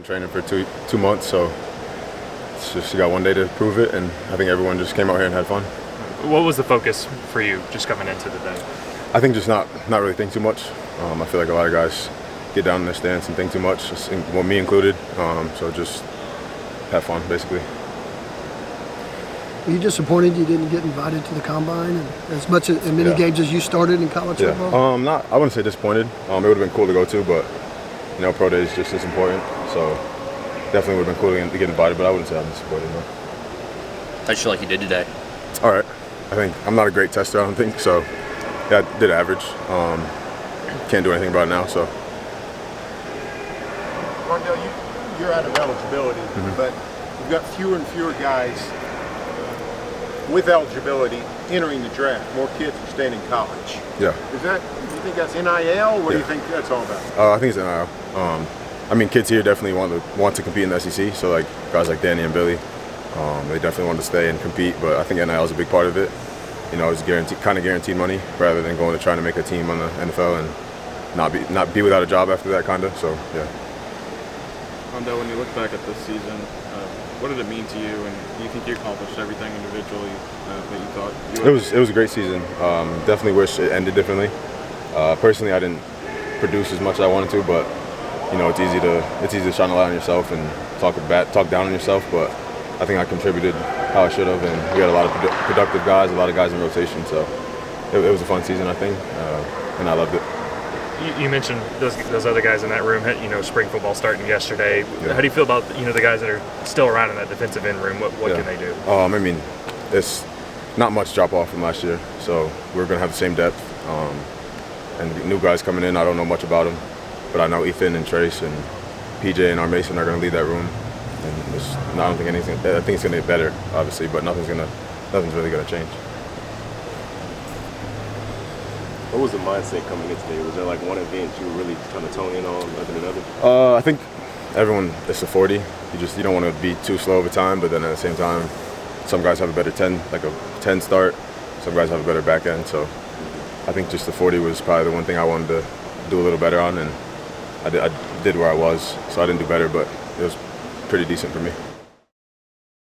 training for two months, so it's just you got one day to prove it, and I think everyone just came out here and had fun. What was the focus for you just coming into the day? I think just not really think too much. I feel like a lot of guys get down in their stance and think too much, well, me included. So just have fun, basically. Were you disappointed you didn't get invited to the combine and as much as many games as you started in college football? I wouldn't say disappointed. It would have been cool to go to, but pro day is just as important. So definitely would have been cool to get invited, but I wouldn't say I'm disappointed. No. How'd you feel like you did today? All right. I think I'm not a great tester, I don't think. So yeah, I did average. Can't do anything about it now. So. Rondell, you're out of eligibility, but you've got fewer and fewer guys with eligibility entering the draft. More kids are staying in college. Yeah. Do you think that's NIL? What do you think that's all about? I think it's NIL. I mean, kids here definitely want to compete in the SEC. So like guys like Danny and Billy, they definitely want to stay and compete. But I think NIL is a big part of it. It's guaranteed money rather than going to trying to make a team on the NFL and not be without a job after that kind of. So yeah. Rondell, when you look back at this season, what did it mean to you, and do you think you accomplished everything individually that you thought you would? It was a great season. Definitely wish it ended differently. Personally, I didn't produce as much as I wanted to, but it's easy to shine a light on yourself and talk down on yourself. But I think I contributed how I should have, and we had a lot of productive guys, a lot of guys in rotation. So it was a fun season, I think, and I loved it. You mentioned those other guys in that room. Spring football starting yesterday. Yeah. How do you feel about the guys that are still around in that defensive end room? What can they do? I mean, it's not much drop off from last year, so we're going to have the same depth. And new guys coming in, I don't know much about them, but I know Ethan and Trace and PJ and R. Mason are going to lead that room. And I don't think anything. I think it's going to get better, obviously, but nothing's really going to change. What was the mindset coming in today? Was there like one event you were really trying to tone in on other than other? I think everyone, it's a 40. You don't want to be too slow over time, but then at the same time, some guys have a better 10, like a 10 start. Some guys have a better back end. So I think just the 40 was probably the one thing I wanted to do a little better on, and I did where I was. So I didn't do better, but it was pretty decent for me.